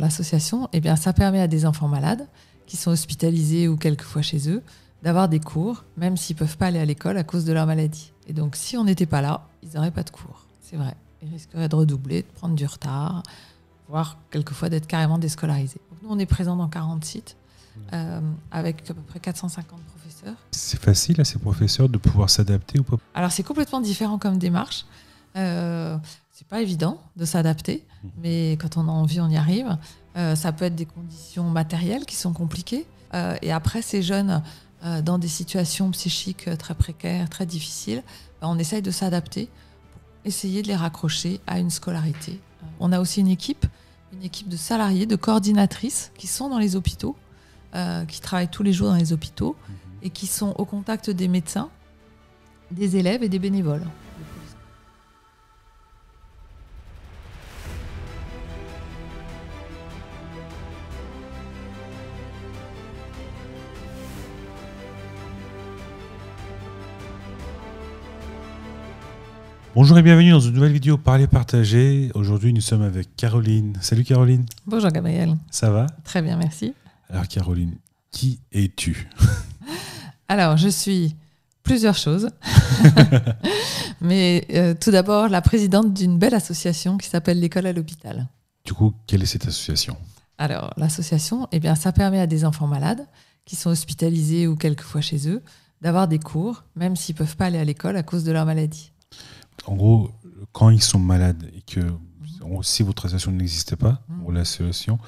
l'association, eh bien, ça permet à des enfants malades qui sont hospitalisés ou quelquefois chez eux d'avoir des cours, même s'ils ne peuvent pas aller à l'école à cause de leur maladie. Et donc, si on n'était pas là, ils n'auraient pas de cours. C'est vrai. Ils risqueraient de redoubler, de prendre du retard, voire quelquefois d'être carrément déscolarisés. Donc, nous, on est présents dans 40 sites avec à peu près 450 professeurs. C'est facile à ces professeurs de pouvoir s'adapter ou pas? Alors, c'est complètement différent comme démarche. C'est pas évident de s'adapter, mais quand on a envie, on y arrive. Ça peut être des conditions matérielles qui sont compliquées. Et après, ces jeunes, dans des situations psychiques très précaires, très difficiles, on essaye de s'adapter pour essayer de les raccrocher à une scolarité. On a aussi une équipe de salariés, de coordinatrices qui sont dans les hôpitaux, qui travaillent tous les jours dans les hôpitaux et qui sont au contact des médecins, des élèves et des bénévoles. Bonjour et bienvenue dans une nouvelle vidéo Parler Partager. Aujourd'hui, nous sommes avec Caroline. Salut Caroline. Bonjour Gabriel. Ça va? Très bien, merci. Alors Caroline, qui es-tu? Alors, je suis plusieurs choses. Mais tout d'abord, la présidente d'une belle association qui s'appelle l'École à l'hôpital. Du coup, quelle est cette association? Alors, l'association, eh bien, ça permet à des enfants malades qui sont hospitalisés ou quelquefois chez eux d'avoir des cours, même s'ils ne peuvent pas aller à l'école à cause de leur maladie. En gros, quand ils sont malades et que si votre association n'existait pas, ou l'association,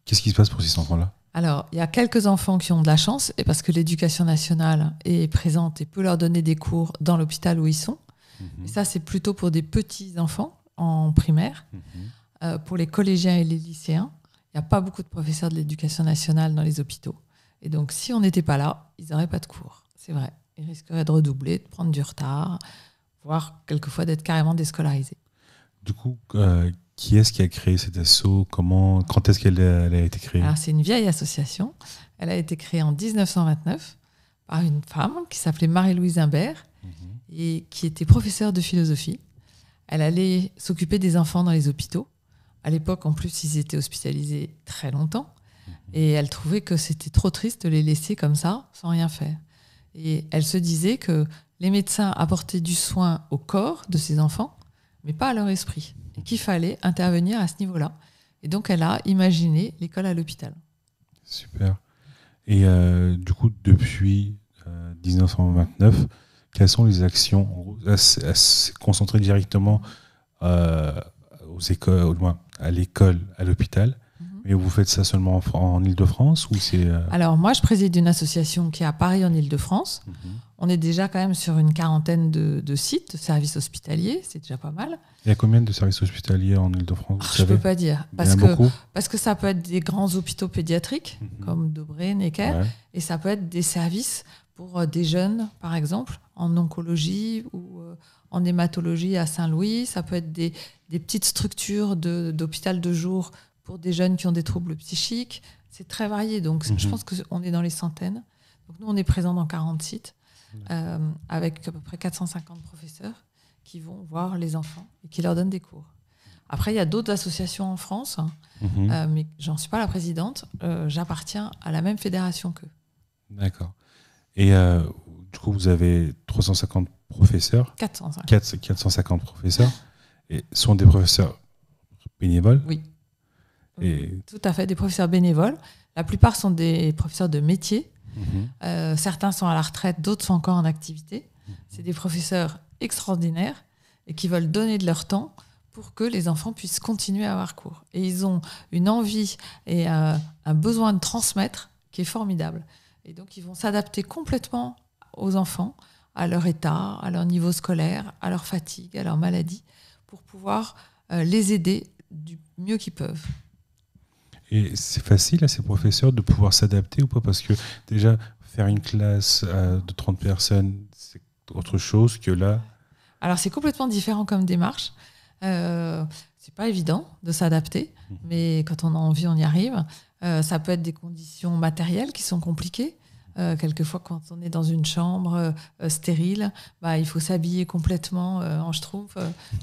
qu'est-ce qui se passe pour ces enfants-là? Alors, il y a quelques enfants qui ont de la chance, et parce que l'éducation nationale est présente et peut leur donner des cours dans l'hôpital où ils sont. Et ça, c'est plutôt pour des petits enfants en primaire. Pour les collégiens et les lycéens, il n'y a pas beaucoup de professeurs de l'éducation nationale dans les hôpitaux. Et donc, si on n'était pas là, ils n'auraient pas de cours. C'est vrai. Ils risqueraient de redoubler, de prendre du retard, voire quelquefois d'être carrément déscolarisés. Du coup, qui est-ce qui a créé cet asso? Quand est-ce qu'elle a été créée? Alors, c'est une vieille association. Elle a été créée en 1929 par une femme qui s'appelait Marie-Louise Imbert et qui était professeure de philosophie. Elle allait s'occuper des enfants dans les hôpitaux. À l'époque, en plus, ils étaient hospitalisés très longtemps. Et elle trouvait que c'était trop triste de les laisser comme ça, sans rien faire. Et elle se disait que les médecins apportaient du soin au corps de ces enfants, mais pas à leur esprit. Et qu'il fallait intervenir à ce niveau-là. Et donc, elle a imaginé l'école à l'hôpital. Super. Et du coup, depuis 1929, quelles sont les actions? Elle s'est concentrée directement aux écoles, au moins à l'école, à l'hôpital. Mais vous faites ça seulement en Ile-de-France ou c'est Alors, moi, je préside une association qui est à Paris, en Ile-de-France. On est déjà quand même sur une quarantaine de sites, de services hospitaliers. C'est déjà pas mal. Il y a combien de services hospitaliers en Ile-de-France? Je ne peux pas dire. Parce que ça peut être des grands hôpitaux pédiatriques, comme Debré, Necker. Ouais. Et ça peut être des services pour des jeunes, par exemple, en oncologie ou en hématologie à Saint-Louis. Ça peut être des petites structures d'hôpital de jour pour des jeunes qui ont des troubles psychiques. C'est très varié. Donc, je pense qu'on est dans les centaines. Donc, nous, on est présents dans 40 sites avec à peu près 450 professeurs qui vont voir les enfants et qui leur donnent des cours. Après, il y a d'autres associations en France, mais j'en suis pas la présidente. J'appartiens à la même fédération qu'eux. D'accord. Et du coup, vous avez 350 professeurs. 450 professeurs. Et sont des professeurs bénévoles? Oui. Et tout à fait, des professeurs bénévoles. La plupart sont des professeurs de métier. Certains sont à la retraite, d'autres sont encore en activité. C'est des professeurs extraordinaires et qui veulent donner de leur temps pour que les enfants puissent continuer à avoir cours. Et ils ont une envie et un besoin de transmettre qui est formidable. Et donc, ils vont s'adapter complètement aux enfants, à leur état, à leur niveau scolaire, à leur fatigue, à leur maladie, pour pouvoir les aider du mieux qu'ils peuvent. Et c'est facile à ces professeurs de pouvoir s'adapter ou pas? Parce que déjà, faire une classe de 30 personnes, c'est autre chose que là. Alors, c'est complètement différent comme démarche. C'est pas évident de s'adapter, mais quand on a envie, on y arrive. Ça peut être des conditions matérielles qui sont compliquées. Quelquefois, quand on est dans une chambre stérile, il faut s'habiller complètement en schtroumpf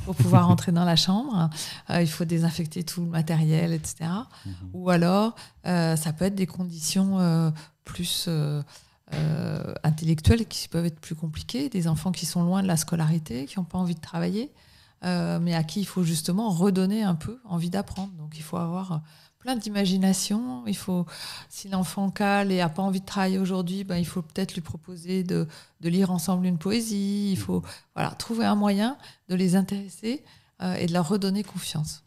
pour pouvoir entrer dans la chambre. Il faut désinfecter tout le matériel, etc. Ou alors, ça peut être des conditions plus intellectuelles qui peuvent être plus compliquées. Des enfants qui sont loin de la scolarité, qui n'ont pas envie de travailler, mais à qui il faut justement redonner un peu envie d'apprendre. Donc, il faut avoir plein d'imagination. Si l'enfant cale et n'a pas envie de travailler aujourd'hui, il faut peut-être lui proposer de lire ensemble une poésie. Il faut trouver un moyen de les intéresser et de leur redonner confiance.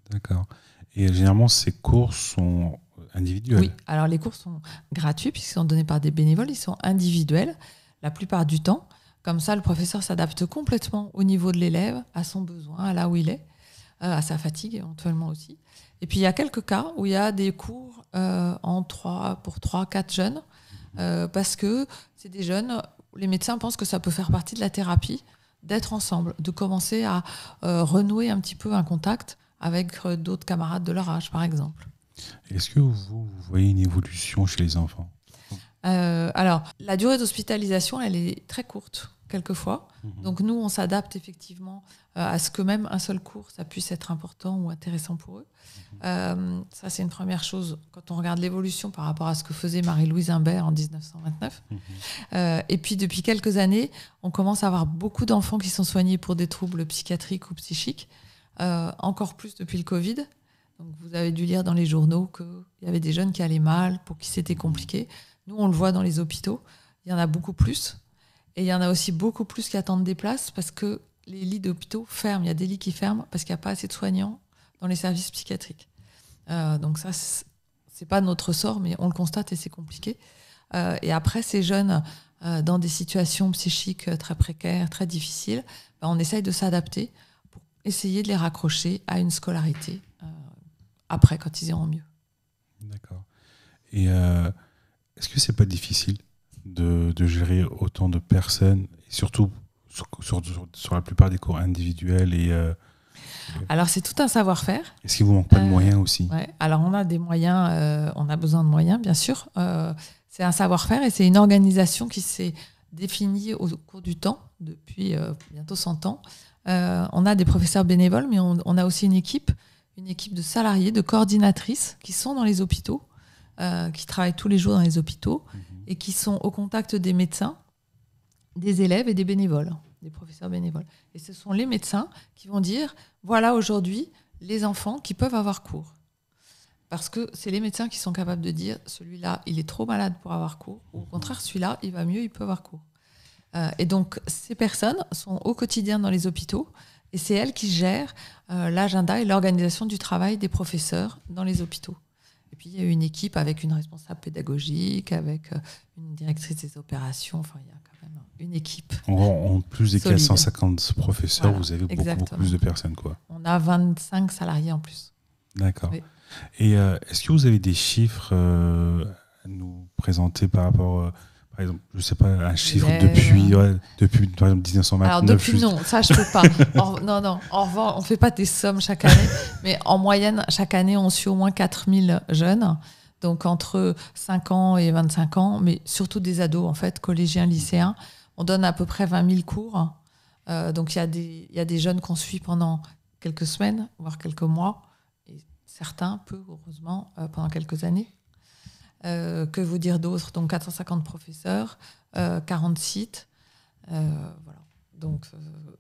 D'accord. Et généralement, ces cours sont individuels? Oui, alors les cours sont gratuits puisqu'ils sont donnés par des bénévoles. Ils sont individuels la plupart du temps. Comme ça, le professeur s'adapte complètement au niveau de l'élève, à son besoin, à là où il est, à sa fatigue éventuellement aussi. Et puis, il y a quelques cas où il y a des cours pour 3-4 jeunes, parce que c'est des jeunes, les médecins pensent que ça peut faire partie de la thérapie, d'être ensemble, de commencer à renouer un petit peu un contact avec d'autres camarades de leur âge, par exemple. Est-ce que vous voyez une évolution chez les enfants ? Alors, la durée d'hospitalisation, elle est très courte, quelquefois. Donc, nous, on s'adapte effectivement à ce que même un seul cours, ça puisse être important ou intéressant pour eux. Ça, c'est une première chose quand on regarde l'évolution par rapport à ce que faisait Marie-Louise Imbert en 1929. Et puis, depuis quelques années, on commence à avoir beaucoup d'enfants qui sont soignés pour des troubles psychiatriques ou psychiques, encore plus depuis le Covid. Donc, vous avez dû lire dans les journaux qu'il y avait des jeunes qui allaient mal, pour qui c'était compliqué. Nous, on le voit dans les hôpitaux, il y en a beaucoup plus. Et il y en a aussi beaucoup plus qui attendent des places parce que les lits d'hôpitaux ferment. Il y a des lits qui ferment parce qu'il n'y a pas assez de soignants dans les services psychiatriques. Donc ça, c'est pas notre sort, mais on le constate et c'est compliqué. Et après, ces jeunes, dans des situations psychiques très précaires, très difficiles, on essaye de s'adapter pour essayer de les raccrocher à une scolarité après, quand ils iront mieux. D'accord. Et est-ce que c'est pas difficile de gérer autant de personnes, et surtout sur la plupart des cours individuels Alors, c'est tout un savoir-faire. Est-ce qu'il vous manque pas de moyens aussi ? Ouais. Alors, on a des moyens, on a besoin de moyens, bien sûr. C'est un savoir-faire et c'est une organisation qui s'est définie au cours du temps, depuis bientôt 100 ans. On a des professeurs bénévoles, mais on a aussi une équipe de salariés, de coordinatrices qui sont dans les hôpitaux, qui travaillent tous les jours dans les hôpitaux et qui sont au contact des médecins, des élèves et des bénévoles, des professeurs bénévoles. Et ce sont les médecins qui vont dire, voilà aujourd'hui les enfants qui peuvent avoir cours. Parce que c'est les médecins qui sont capables de dire, celui-là, il est trop malade pour avoir cours, ou au contraire, celui-là, il va mieux, il peut avoir cours. Et donc, ces personnes sont au quotidien dans les hôpitaux, et c'est elles qui gèrent l'agenda et l'organisation du travail des professeurs dans les hôpitaux. Et puis, il y a une équipe avec une responsable pédagogique, avec une directrice des opérations. Enfin, il y a quand même une équipe. En plus des solide. 450 professeurs, voilà, vous avez beaucoup plus de personnes, quoi. On a 25 salariés en plus. D'accord. Oui. Et est-ce que vous avez des chiffres à nous présenter par rapport... par exemple, je ne sais pas, un chiffre depuis par exemple 1929. Alors depuis, non, ça je ne peux pas. Non. En revanche, on ne fait pas des sommes chaque année, mais en moyenne, chaque année, on suit au moins 4000 jeunes, donc entre 5 ans et 25 ans, mais surtout des ados, en fait, collégiens, lycéens. On donne à peu près 20 000 cours. Donc il y a des jeunes qu'on suit pendant quelques semaines, voire quelques mois, et certains, peu heureusement, pendant quelques années. Que vous dire d'autre ? Donc 450 professeurs, 40 sites. Voilà. Donc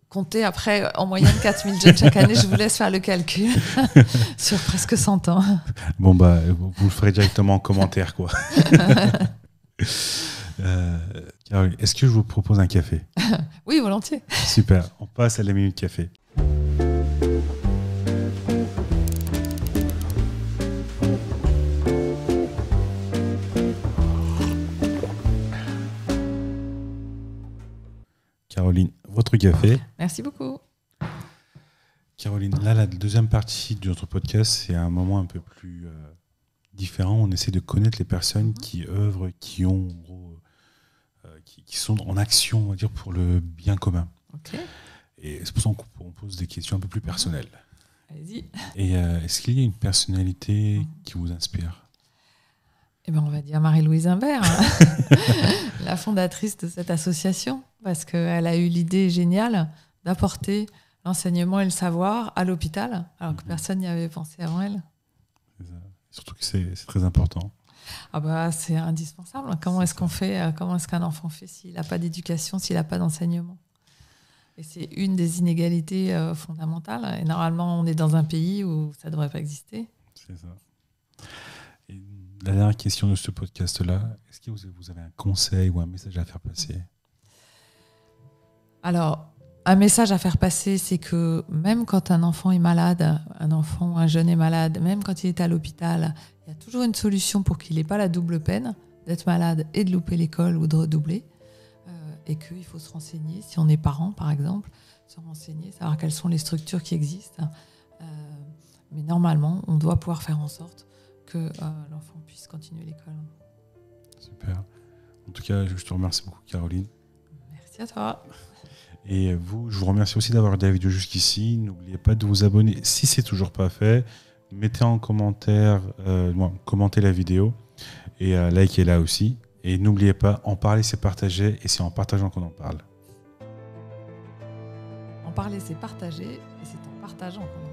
comptez après en moyenne 4000 jeunes chaque année. Je vous laisse faire le calcul sur presque 100 ans. Bon, vous le ferez directement en commentaire, quoi. Caroline, est-ce que je vous propose un café ? Oui, volontiers. Super. On passe à la minute café. Caroline, votre café. Merci beaucoup. Caroline, là, la deuxième partie de notre podcast, c'est un moment un peu plus différent. On essaie de connaître les personnes qui œuvrent, qui ont, en gros, qui sont en action, on va dire, pour le bien commun. Okay. Et c'est pour ça qu'on pose des questions un peu plus personnelles. Allez-y. Et est-ce qu'il y a une personnalité qui vous inspire ? Eh ben, on va dire Marie-Louise Imbert, la fondatrice de cette association, parce qu'elle a eu l'idée géniale d'apporter l'enseignement et le savoir à l'hôpital, alors que personne n'y avait pensé avant elle. Surtout que c'est très important. Ah bah, c'est indispensable. Comment est-ce qu'un enfant fait s'il n'a pas d'éducation, s'il n'a pas d'enseignement? Et c'est une des inégalités fondamentales. Et normalement, on est dans un pays où ça ne devrait pas exister. C'est ça. Et la dernière question de ce podcast-là, est-ce que vous avez un conseil ou un message à faire passer? Alors, un message à faire passer, c'est que même quand un enfant est malade, un jeune est malade, même quand il est à l'hôpital, il y a toujours une solution pour qu'il n'ait pas la double peine d'être malade et de louper l'école ou de redoubler. Et qu'il faut se renseigner, si on est parent par exemple, se renseigner, savoir quelles sont les structures qui existent. Mais normalement, on doit pouvoir faire en sorte que l'enfant puisse continuer l'école. Super. En tout cas, je te remercie beaucoup, Caroline. Merci à toi. Et vous, je vous remercie aussi d'avoir regardé la vidéo jusqu'ici. N'oubliez pas de vous abonner si c'est toujours pas fait. Mettez en commentaire, commentez la vidéo et likez-la aussi. Et n'oubliez pas, en parler, c'est partager et c'est en partageant qu'on en parle. En parler, c'est partager et c'est en partageant qu'on en parle.